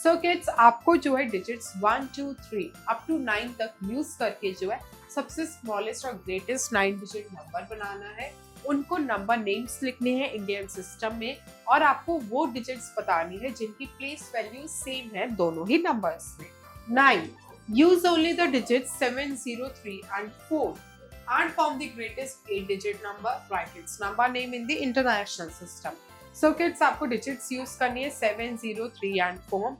So kids, आपको जो है digits 1, 2, 3 up to 9 तक use करके जो है सबसे smallest और greatest 9-digit number बनाना है. उनको number names लिखने हैं Indian system में और आपको वो digits बतानी है जिनकी place value same है दोनों ही numbers में. 9. Use only the digits 7, 0, 3 and 4 and form the greatest 8-digit number. Write its number name in the international system. So kids, आपको digits use करनी है 7, 0, 3 and 4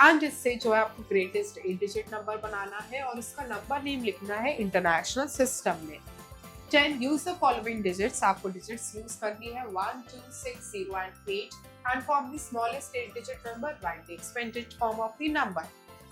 and इससे जो है आपको greatest 8-digit number बनाना है और उसका number name लिखना है international system में. 10. Use the following digits. आपको digits use करनी है 1, 2, 6, 0 and 8 and form the smallest 8-digit number. Write the expanded form of the number.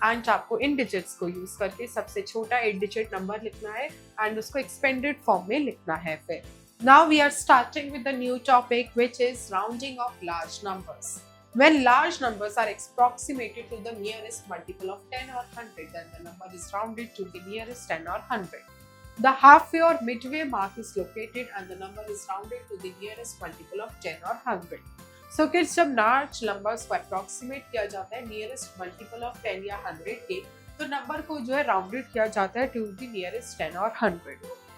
And आपको इन डिजिट्स को यूज करके सबसे छोटा 8-digit नंबर लिखना है एंड उसको एक्सपेंडेड फॉर्म में लिखना है. फिर now we are starting with the new topic which is rounding off large numbers. When large numbers are approximated to the nearest multiple of 10 or 100, then the number is rounded to the nearest 10 or 100. The halfway or midway mark is located and the number is rounded to the nearest multiple of 10 or 100. So kids, जब large numbers को approximate किया जाता है nearest multiple of 10 या 100 के, तो number को जो है राउंडेड किया जाता है टू द नियरेस्ट 10 और 100.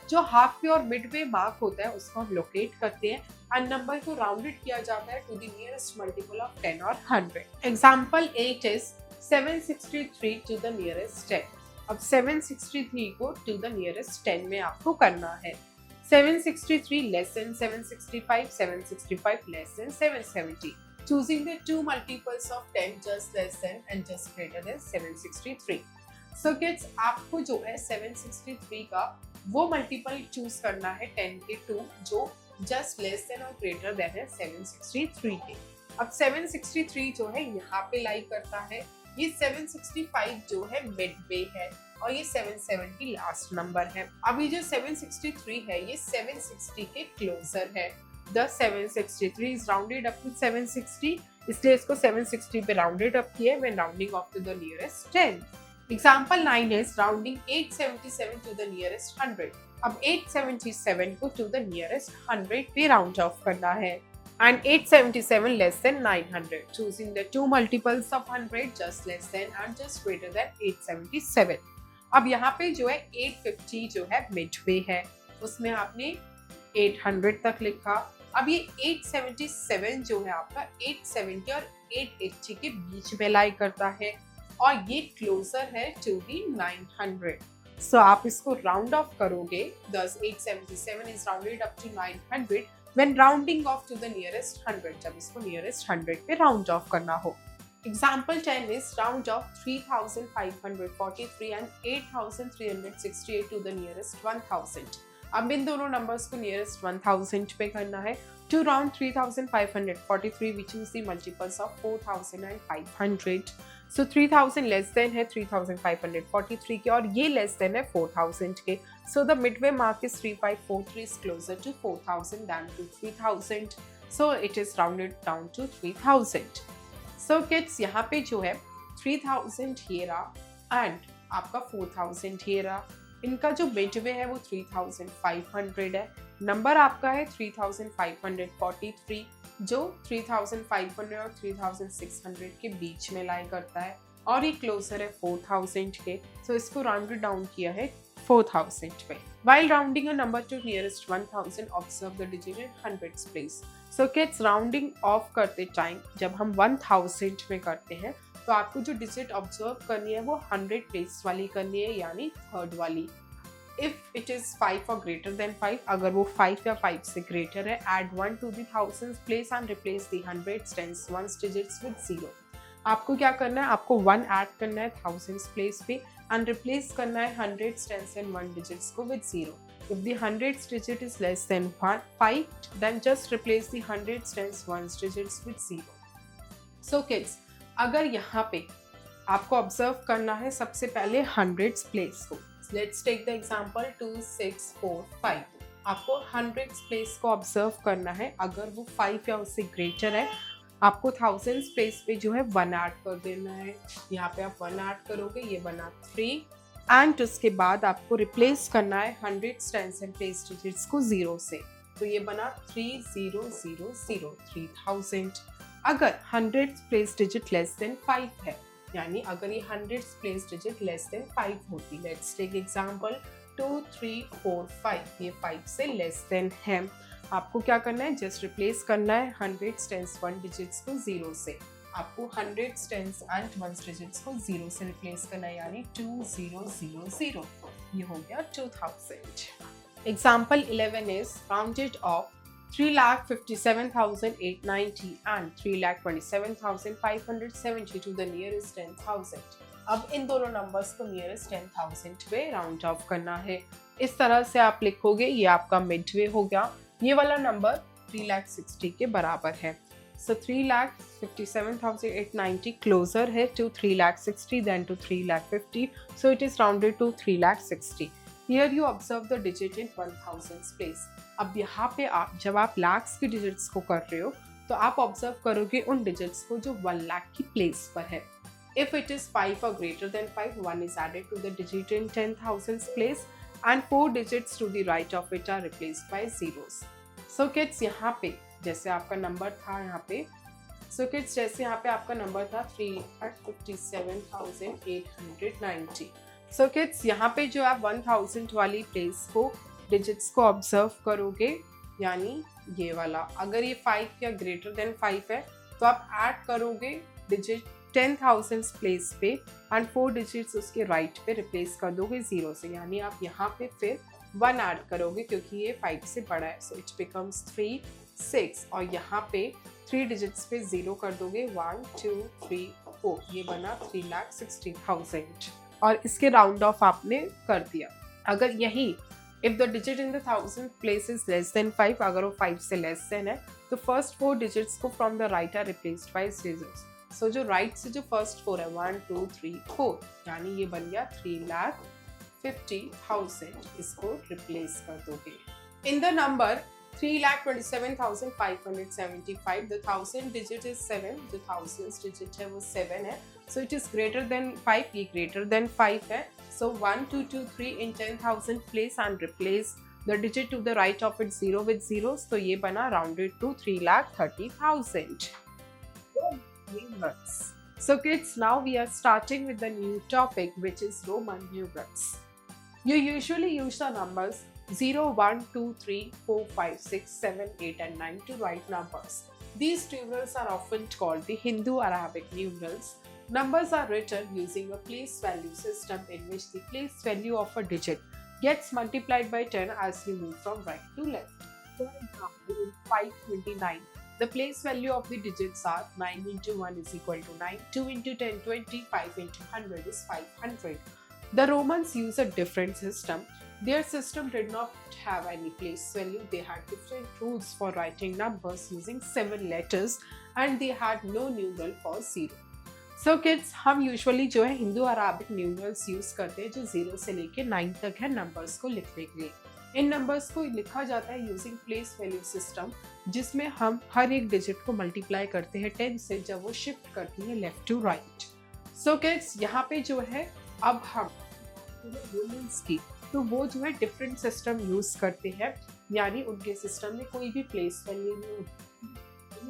जो हाफ वे और मिड वे मार्क होता है उसको हम लोकेट करते हैं एंड नंबर को राउंडेड किया जाता है to the nearest multiple of 10 और 100. Example 8 is 763 to the nearest 10. अब 763 को टू द नियरेस्ट 10 में आपको करना है. 763 less than 765, 765 less than 770. Choosing the two multiples of 10 just less than and just greater than 763. So kids, आपको जो है 763 का वो मल्टीपल चूज करना है 10 के 2 जो just less than और greater than है 763 के. अब 763 जो है यहाँ पे लाई करता है, ये 765 जो है मिड वे है और ये 770 लास्ट नंबर है. अब ये जो 763 है ये 760 के क्लोजर है. The 763 is rounded up to 760, इसलिए इसको 760 पे राउंडेड अप किया when rounding off to the nearest 10. Example 9 is rounding 877 to the nearest 100. अब 877 को टू द नियरेस्ट 100 पे राउंड ऑफ करना है and 877 less than 900. Choosing the two multiples of 100 just less than and just greater than 877. अब यहाँ पे जो है 850 जो है मिड वे है, उसमें आपने 800 तक लिखा. अब ये 877 जो है आपका 870 और 880 के बीच में लाई करता है और ये क्लोजर है टू दी 900. सो आप इसको राउंड ऑफ करोगे. Thus 877 is rounded up to 900 when rounding off to the nearest 100, जब इसको nearest 100 पे राउंड ऑफ करना हो. Example 10 is round off 3543 and 8368 to the nearest 1000. अब इन दोनों नंबर्स को नियरेस्ट 1000 पे करना है to round 3543 which is the multiples of 4500. So 3000 less than है 3543 के और ये लेस देन है 4000 के. So the midway mark is 3543 is closer to 4000 than to 3000. So it is rounded down to 3000. So kids यहाँ पे जो है 3000 ये रहा एंड आपका 4000 ये रहा. इनका जो मिडवे है वो 3500 है. नंबर आपका है 3543 जो 3500 और 3600 के बीच में लाई करता है और ये क्लोजर है 4000 के. सो इसको राउंडेड डाउन किया है 4000 पे. While rounding a number to nearest 1000, observe the digit in hundreds place. So kids, rounding off करते टाइम जब हम 1000 में करते हैं तो आपको जो डिजिट ऑब्जर्व करनी है वो 100 प्लेस वाली करनी है यानी थर्ड वाली. इफ इट इज 5 और ग्रेटर देन 5, अगर वो 5 या 5 से ग्रेटर है, add 1 to the thousands place and replace the hundreds, tens, ones digits with 0. आपको क्या करना है, आपको 1 ऐड करना है thousands प्लेस पे and replace करना है hundreds, tens and one digits को with 0. If the hundreds digit is less than 5, then just replace the hundreds, tens, ones digits with 0. So kids, अगर यहाँ पे आपको ऑब्जर्व करना है सबसे पहले हंड्रेड्स प्लेस को. Let's take the example 2 6 4 5. आपको हंड्रेड्स प्लेस को ऑब्जर्व करना है. अगर वो 5 या उससे ग्रेटर है आपको थाउजेंड्स प्लेस पे जो है 1 ऐड कर देना है. यहाँ पे आप 1 ऐड करोगे, ये बना 3 एंड उसके बाद आपको रिप्लेस करना है hundreds, tens and place digits को 0 से. तो ये बना 3000 3000. अगर hundreds place digit less than 5 है, यानी अगर ये hundreds place digit less than 5 होती, लेट्स टेक एग्जांपल 2 3 4 5, ये 5 से लेस देन है. आपको क्या करना है, जस्ट रिप्लेस करना है हंड्रेड्स, टेंस, वन डिजिट्स को 0 से. आपको hundreds, tens and ones digits को 0 से रिप्लेस करना है यानी 2000. ये हो गया 2000. Example 11 is rounded off 3,57,890 and 3,27,570 to the nearest 10,000. अब इन दोनों नंबर्स को नियरेस्ट 10,000 पे राउंड ऑफ करना है. इस तरह से आप लिखोगे, ये आपका मिडवे हो गया. ये वाला नंबर 3,60,000 के बराबर है. सो 3,57,890 क्लोजर है to 3,60,000 than to 3,50,000. So it is rounded to 3,60,000. Here you observe the digit in 1000s place. अब यहाँ पे आप जब आप lakhs की digits को कर रहे हो तो आप ऑब्जर्व करोगे उन digits को जो 1 lakh की place पर है. If it is 5 or greater than 5, 1 is added to the digit in 10,000s place and 4 digits to the right of it are replaced by zeros. So kids, यहाँ पे जैसे आपका नंबर था यहाँ पे, so kids जैसे यहाँ पे आपका नंबर था 3,57,890. सो किड्स, यहाँ पे जो आप 1000 वाली प्लेस को डिजिट्स को ऑब्जर्व करोगे यानी ये वाला, अगर ये 5 या ग्रेटर देन 5 है तो आप ऐड करोगे डिजिट 10,000 प्लेस पे एंड 4 डिजिट्स उसके राइट पे रिप्लेस कर दोगे 0 से, यानी आप यहाँ पे फिर 1 ऐड करोगे क्योंकि ये 5 से बड़ा है. सो इट बिकम्स 3 6 और यहाँ पे 3 डिजिट्स पे 0 कर दोगे 1 2 3 4, ये बना 3,60,000 और इसके राउंड ऑफ आपने कर दिया. अगर यही if the digit in the 1000 place is less than 5, अगर वो 5 से लेस देन है तो फर्स्ट 4 डिजिट्स को from the right are replaced by zeros. So जो राइट से जो फर्स्ट 4 है 1 2 3 4, यानी ये बन गया 3,50,000. इसको रिप्लेस कर दोगे. In the number 3,27,575, the 1000 digit is 7, the thousands digit है वो 7 है. So it is greater than 5, ये greater than 5 है. So 1 2 2 3 in 10,000 place and replace the digit to the right of it 0 with zeros. तो ये बना rounded to 3,30,000. Numerals. So kids, now we are starting with the new topic which is Roman numerals. You usually use the numbers 0, 1, 2, 3, 4, 5, 6, 7, 8 and 9 to write numbers. These numerals are often called the Hindu-Arabic numerals. Numbers are written using a place value system in which the place value of a digit gets multiplied by 10 as you move from right to left. For example, in 529, the place value of the digits are 9 into 1 is equal to 9, 2 into 10 20, 5 into 100 is 500. The Romans use a different system Their system did not have any place value. They had different rules for writing numbers using 7 letters and they had no numeral for 0. So kids, हम usually जो है Hindu Arabic numerals use करते हैं जो 0 से लेके 9 तक है नंबर्स को लिखने के लिए. इन नंबर्स को लिखा जाता है यूजिंग प्लेस वैल्यू सिस्टम, जिसमें हम हर एक डिजिट को मल्टीप्लाई करते हैं 10 से जब वो शिफ्ट करती है left to right. So kids, यहाँ पे जो है अब हम रोमन्स की, तो वो जो है डिफरेंट सिस्टम यूज करते हैं, यानी उनके सिस्टम में कोई भी प्लेस वैल्यू नहीं होती.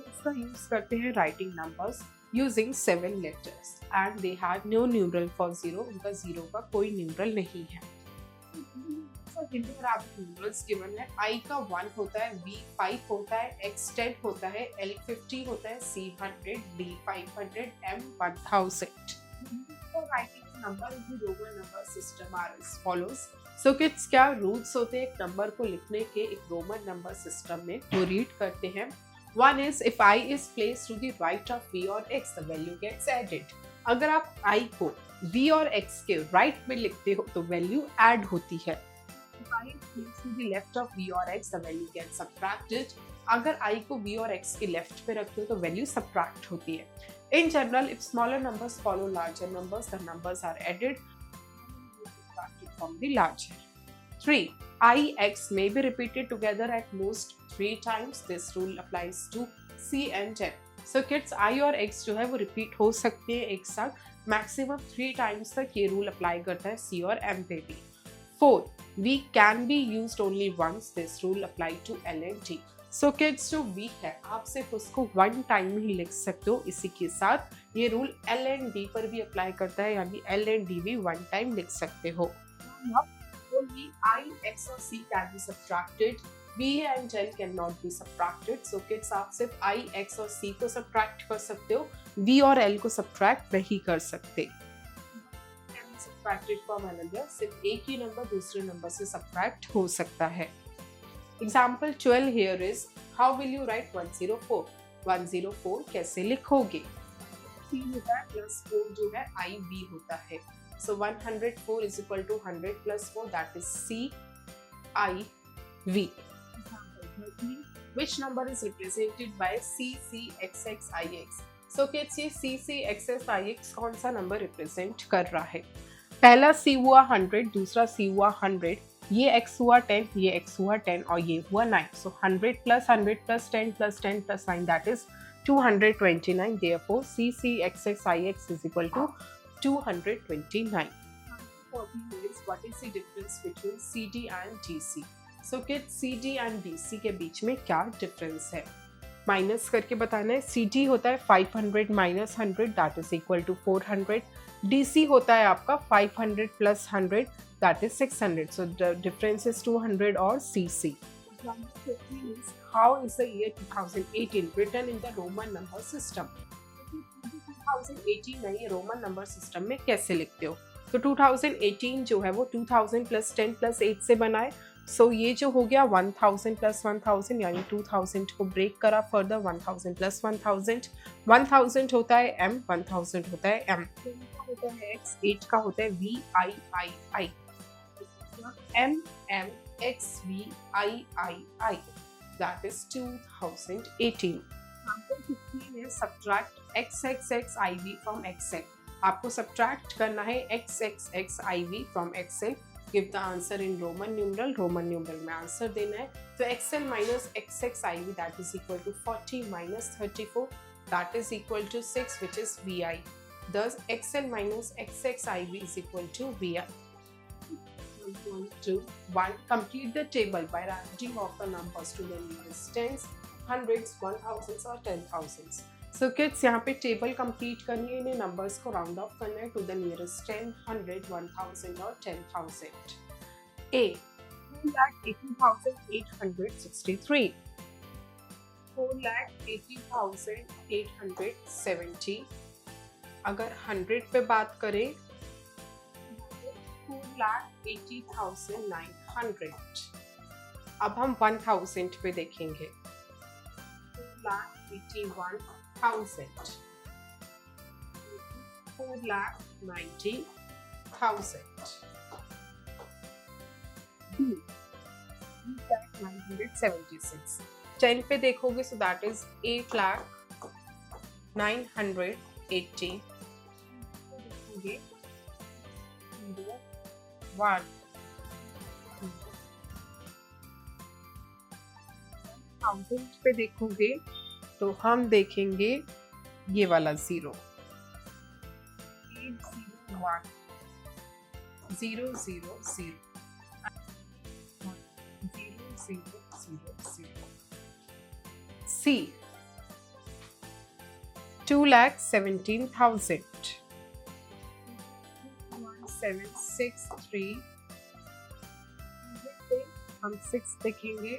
इसका यूज करते हैं writing numbers using 7 letters and they had no numeral for 0. उनका 0 का कोई न्यूमरल नहीं है. हिंदू अराबिक न्यूमरल्स गिवन है. I का 1 होता है, V 5 होता है, X 10 होता है, L 50 होता है, C 100, D 500, M 1000. Writing number in Roman number system are as follows. So kids, क्या रूल्स होते हैं एक नंबर को लिखने के एक रोमन नंबर सिस्टम में, वो रीड करते हैं. One is if I is placed to the right of V or X, the value gets added. अगर आप I को V और X के राइट में लिखते हो तो वैल्यू ऐड होती है. If I is placed to the left of V or X, the value gets subtracted. अगर I को V और X के लेफ्ट पे रखते हो तो वैल्यू सब्ट्रैक्ट होती है. In general, if smaller numbers follow larger numbers, the numbers are added subtracted from the larger. 3. I, X may be repeated together at most 3 times. This rule applies to C and M. So kids, I और X जो है वो repeat हो सकते हैं एक साथ. Maximum 3 times तक ये rule apply करता है C और M पे भी. 4. V can be used only once. This rule apply to L and T. So kids, जो V है आप सिर्फ उसको 1 टाइम ही लिख सकते हो. इसी के साथ ये रूल L and D पर भी अप्लाई करता है, यानी L and D भी 1 टाइम लिख सकते हो. Only I, X और C can be subtracted. V and L cannot be subtracted. So kids, आप सिर्फ I, X और C को subtract कर सकते हो, V और L को subtract नहीं कर सकते. Subtracted from another, सिर्फ एक ही नंबर दूसरे नंबर से subtract हो सकता है. Example 12 here is, how will you write 104? 104 कैसे लिखोगे? 3 होता है प्लस 4 जो है IV होता है. So 104 is equal to 100 plus 4, that is CIV. Which number is represented by CCXXIX? So kids, ये CCXXIX कौन सा नंबर रिप्रेजेंट कर रहा है? पहला C हुआ 100, दूसरा C हुआ 100, ये X हुआ 10, ये X हुआ 10 और ये हुआ 9. So 100 plus 100 plus 10 plus 10 plus 9, that is 229. Therefore, CCXXIX is equal to 229. What is the difference between CD and DC? So kids, CD and DC के बीच में क्या डिफरेंस है? माइनस करके बताना है. CD होता है 500 minus 100, that is equal to 400. DC होता है आपका 500 plus 100, that is 600. So the difference is 200 or CC. How is the year 2018 written in the Roman number system? 2018 नहीं, रोमन नंबर सिस्टम में कैसे लिखते हो? तो 2018 जो है वो 2000 plus 10 plus 8 से बना है. सो ये जो हो गया 1000 plus 1000, यानी 2000 को ब्रेक करा फर्दर. 1000 plus 1000, 1000 होता है M, 1000 होता है M. होता है X, 8 का होता है VIII. M M X VIII, that is 2018. Example 15 is subtract XXXIV from XL. आपको subtract करना है XXXIV from XL. Give the answer in Roman numeral. Roman numeral में आंसर देना है. तो XL minus XXIV, that is equal to 40 minus 34, that is equal to 6, which is VI. Thus XL minus XXIV is equal to VI. 1. Complete the table by rounding off the numbers to the nearest tens, hundreds, 1000s और 10,000s. So kids, यहाँ पे table complete करनी है, इन्हें numbers को round of करना है to the nearest 10, 100, 1000 और 10,000. A 4,80,863, 4,80,870. अगर 100 पे बात करें 4,80,900. अब हम 1000 पे देखेंगे. 4,81,000, 4,90,000. 8,976. 10 पे देखोगे so that is 8,980. देखोगे 1 1000 पे देखोगे तो हम देखेंगे ये वाला 0. 801 0 0 0 0 0 0. C 2,17,000. 1763. हम 6 देखेंगे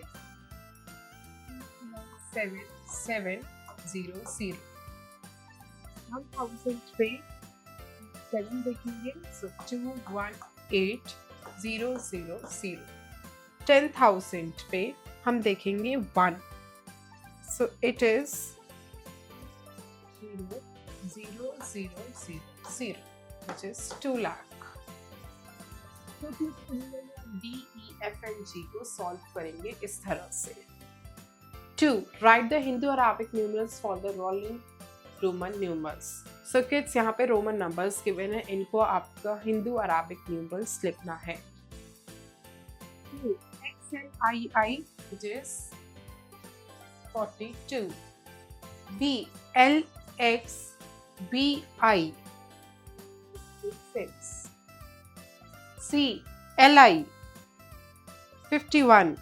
7700. हम 1000 पे 7 देखेंगे so 218,000. 10,000 पे हम देखेंगे 1 so it is 0,000 which is 2 lakh. तो D, E, F and G को सॉल्व करेंगे इस तरह से. 2. Write the Hindu Arabic numerals for the rolling Roman numerals. So kids, यहाँ पे रोमन नंबर्स गिवन है, इनको आपका हिंदू अराबिक न्यूमरल्स लिखना है. XLII which is 42. B LXBI 6. C LI 51.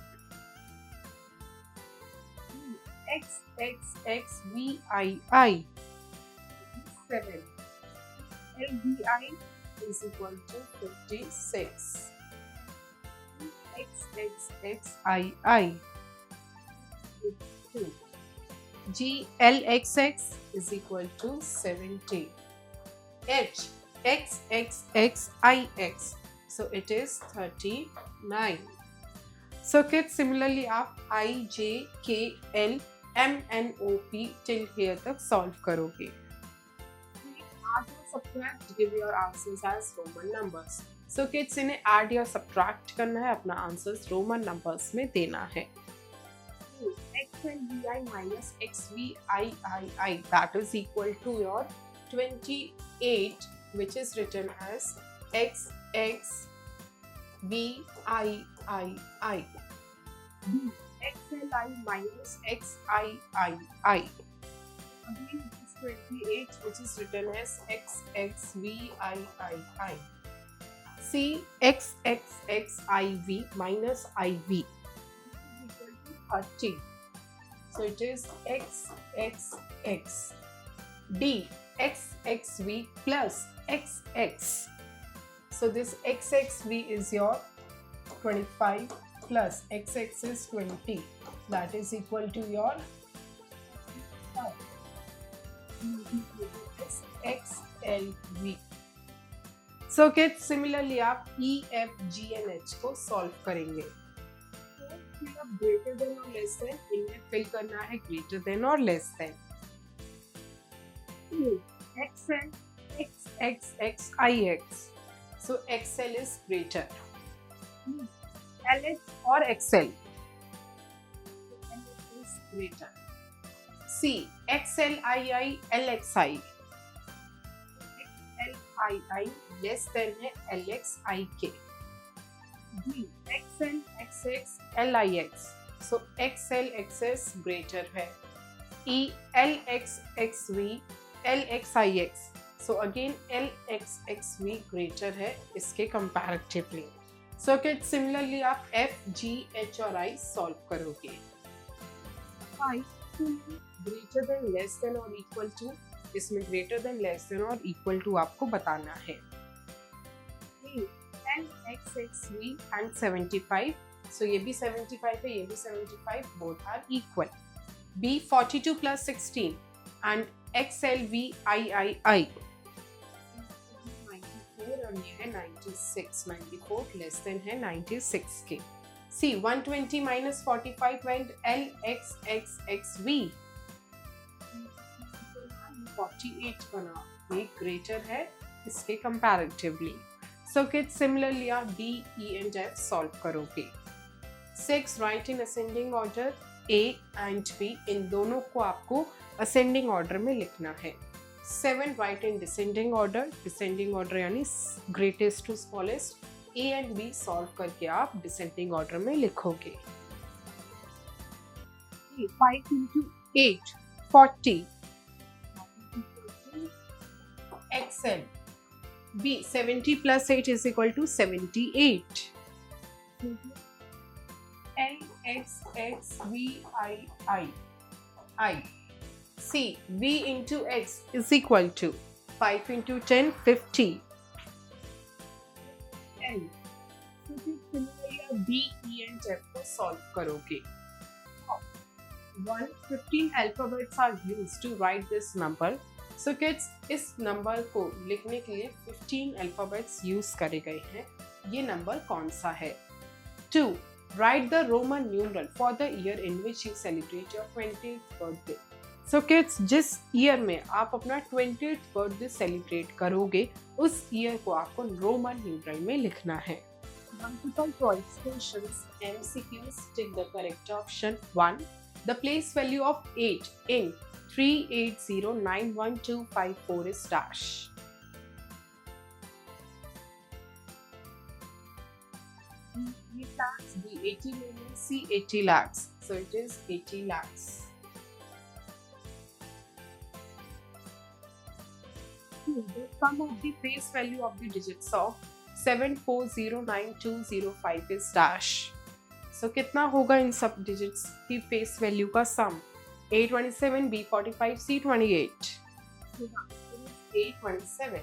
XXXVII 7. LBI is equal to 56. XXXII 2. GLXX is equal to 70. H XXXIX, so it is 39. So kids, similarly आप I, J, K, L, M, N, O, P till here तक solve करोगे. Add or subtract, give your answers as Roman numbers. So kids, इन्हें add या subtract करना है, अपना answers Roman numbers में देना है. XLVI minus XVIII, that is equal to your 28, which is written as XXVIII. XLI minus XIII. Again, it is 28, which is written as XXVIII. C XXXIV minus IV is equal to 30. So it is XXX. D XXV plus XX. So this XXV is your 25 plus XX is 20. That is equal to your XLV. So kids, similarly आप E, F, G and H को solve करेंगे. फिर आप greater than or less than इनमें fill करना है greater than or less than. XL XXXIX. So XL is greater. LH or XL. LH is greater. C XLII LXI. XLII less than है LXIK. D XL XX LIX. So XL XS greater है. E LXXV LXIX. So again LXXV greater है इसके comparatively. So kids, similarly आप F, G, H और I solve करोगे. I greater than, less than or equal to, इसमें greater than, less than और equal to आपको बताना है. LXXV and 75. So ये भी 75 है, ये भी 75. Both are equal. B 42 plus 16 and XLVIII. 94 और ये है 96. 94 less than है 96 के. C 120 minus 45 and LXXXV. 48 बना, ये greater है इसके comparatively. So kids, similarly आप D, E and F solve करोगे. 6 write in ascending order A and B, इन दोनों को आपको ascending order में लिखना है. 7 write in descending order यानी greatest to smallest. A and B solve करके आप descending order में लिखोगे. 5 into 8, 40. XL. B, 70 plus 8 is equal to 78. L, X, X, V, I. C, V into X is equal to 5 into 10, 50. L. So similarly B, E and F को solve करोगे. 15 alphabets are used to write this number. So kids, इस नंबर को लिखने के लिए 15 alphabets use करे गए हैं. ये नंबर कौन सा है? 2. Write the Roman numeral for the year in which you celebrate your 20th birthday. So kids, जिस ईयर में आप अपना 20th बर्थडे सेलिब्रेट करोगे, उस ईयर को आपको रोमन न्यूमरल में लिखना है. Multiple choice questions, MCQs. Take the correct option. 1. The place value of 8 in 3809125 is dash. B lakhs, B 80 million, C 80 lakhs. So it is 80 lakhs. The sum of the face value of the digits of 740925 is dash. So कितना होगा इन सब digits की face value का sum? A27, B45, C28. 827.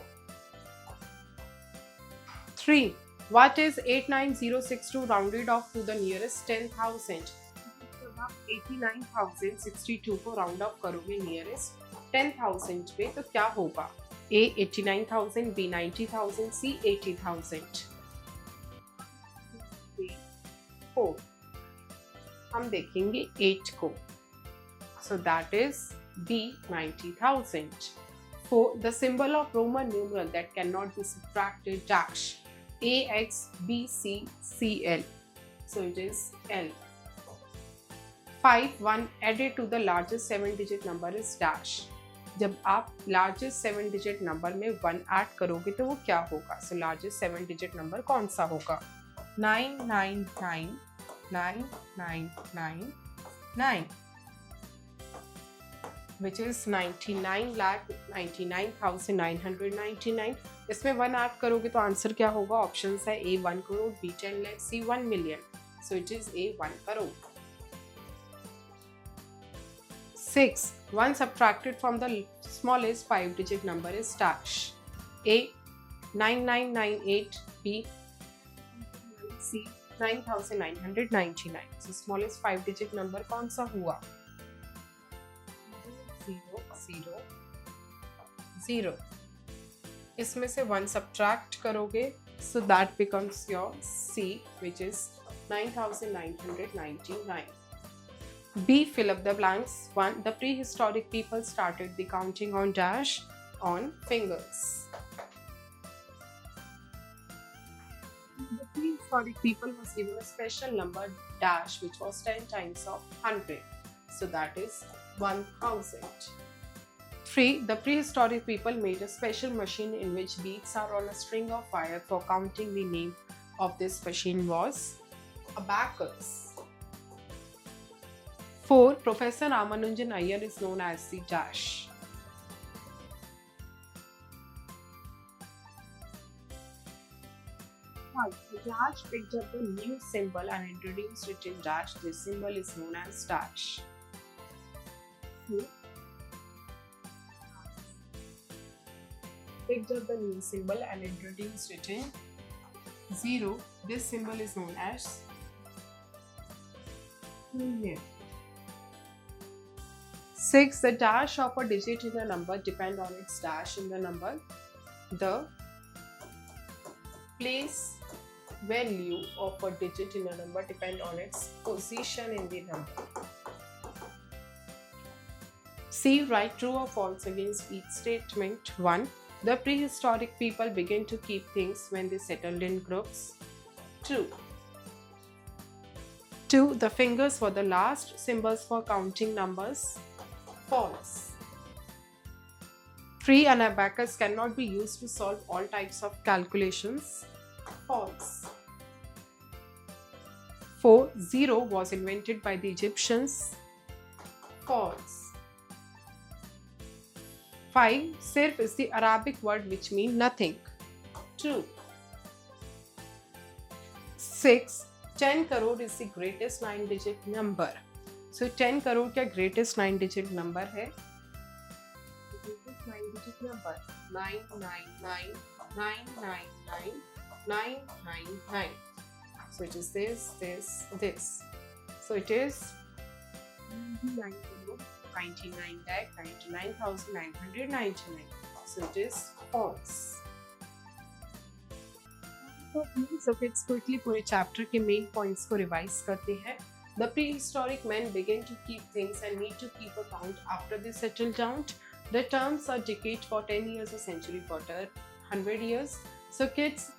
3. What is 89062 rounded off to the nearest 10,000? 89,062 को round off करोगे nearest 10,000 पे तो क्या होगा? A 89,000, B 90,000, C 80,000. 4. हम देखेंगे 8 को. So that is B 90,000. 4. The symbol of Roman numeral that cannot be subtracted dash. A X B C C L. So it is L. 5. 1 added to the largest 7-digit number is dash. जब आप largest 7-digit number में 1 add करोगे तो वो क्या होगा? So largest 7-digit number कौन सा होगा? 9999999, which is 99,99,999. इसमें 1 ऐड करोगे तो आंसर क्या होगा? ऑप्शंस है A 1 crore, B 10 lakh, C 1 million. So it is A 1 crore. 6. 1 subtracted from the smallest 5-digit number is dash. A 9998, B C 9,999. So smallest 5-digit number कौन सा हुआ? 0 0 0. इसमें से 1 subtract करोगे, so that becomes your C, which is 9,999. B. Fill up the blanks. 1. The prehistoric people started the counting on dash on fingers. The prehistoric people was given a special number dash which was 10 times of 100. So that is 1000. 3. The prehistoric people made a special machine in which beads are on a string of wire for counting. The name of this machine was abacus. 4. Professor Ramanujan Iyer is known as the dash. The dash picked up the new symbol and introduced it in dash. This symbol is known as dash. 2. Picked up the new symbol and introduced it in 0. This symbol is known as union. 6. The dash of a digit in a number depend on its dash in the number. The place value of a digit in a number depend on its position in the number. C. Write true or false against each statement. 1. The prehistoric people began to keep things when they settled in groups. True. 2. The fingers were the last symbols for counting numbers. False. 3. An abacus cannot be used to solve all types of calculations. False. 4. 0 was invented by the Egyptians. False. 5. Sirf is the Arabic word which means nothing. True. 6. 10 crore is the greatest 9-digit number. So 10 crore क्या greatest 9-digit number है? Greatest 9-digit number 999999999. So it is this. So it is 99,99,999. So it is false. So kids quickly पूरे chapter के main points को revise करते हैं. The prehistoric men began to keep things and need to keep account after they settled down. The terms are decade for 10 years, a century for 100 years. So kids,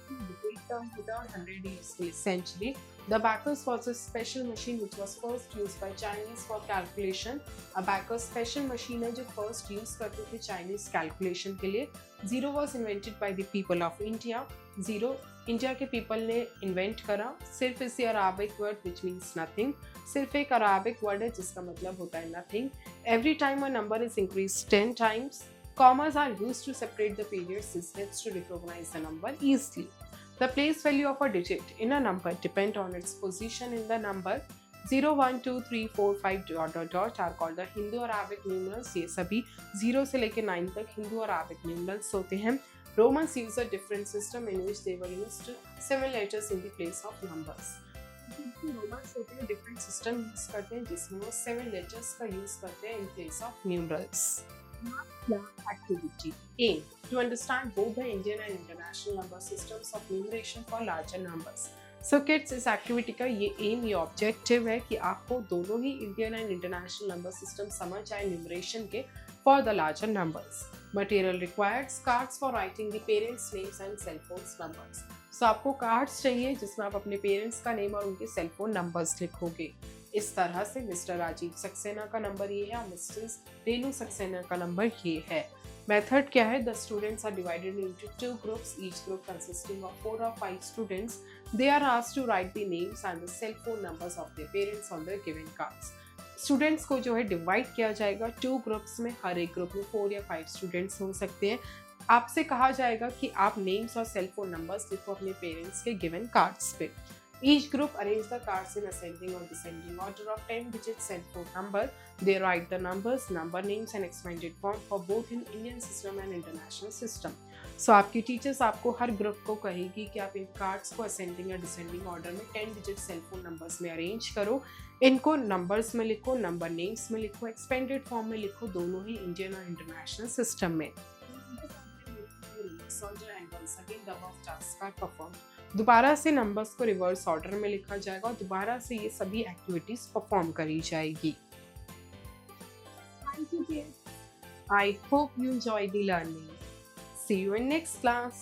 decade term होता है 100 years के century. The abacus was a special machine which was first used by Chinese for calculation. Abacus special machine है जो first use करते थे Chinese calculation के लिए. 0 was invented by the people of India. 0 India के people ने invent करा. सिर्फ इसी Arabic word which means nothing. सिर्फ एक Arabic word है जिसका मतलब होता है nothing. Every time a number is increased 10 times, commas are used to separate the period systems to recognize the number easily. The place value of a digit in a number depend on its position in the number. 0, 1, 2, 3, 4, 5 ... are called the Hindu-Arabic numerals. ये सभी 0 से लेकर 9 तक Hindu-Arabic numerals होते हैं. Romans used a different system in which they were used 7 letters in the place of numbers. Romans होते हैं different system use करते हैं जिसमें वो 7 letters का use करते हैं in place of numerals. Activity. Aim to understand both the Indian and international number systems of numeration for larger numbers. So kids, इस एक्टिविटी का ये एम, ये ऑब्जेक्टिव है कि आपको दोनों ही Indian and international number system समझ आए न्यूमरेशन के for the larger numbers. Material required cards for writing the parents names and cell phone numbers. So आपको कार्ड्स चाहिए जिसमें आप अपने पेरेंट्स का नेम और उनके सेल फोन नंबर्स लिखोगे. इस तरह से मिस्टर राजीव सक्सेना का नंबर ये है और मिस्टर रेनू सक्सेना का नंबर ये है. मेथड क्या है? The students are divided into 2 groups, each group consisting of 4 or 5 students. They are asked to write the names and the cell phone numbers of their parents on the given cards. Students को जो है divide किया जाएगा 2 groups में. हर एक group में 4 या 5 students हो सकते हैं. आपसे कहा जाएगा कि आप नेम्स और सेल फोन नंबर्स लिखो अपने पेरेंट्स के गिवन कार्ड्स पे. Each group arrange the cards in ascending or descending order of 10-digit cell phone number. They write the numbers, number names and expanded form for both in Indian system and international system. So आपकी teachers आपको हर group को कहेगी कि आप इन cards को ascending या descending order में 10-digit cell phone numbers में अरेंज करो. इनको नंबर्स में लिखो, नंबर नेम्स में लिखो, एक्सपेंडेड फॉर्म में लिखो, दोनों ही इंडियन और इंटरनेशनल सिस्टम में. दोबारा से नंबर्स को रिवर्स ऑर्डर में लिखा जाएगा और दोबारा से ये सभी एक्टिविटीज परफॉर्म करी जाएगी. I hope you enjoy the learning. See you in next class.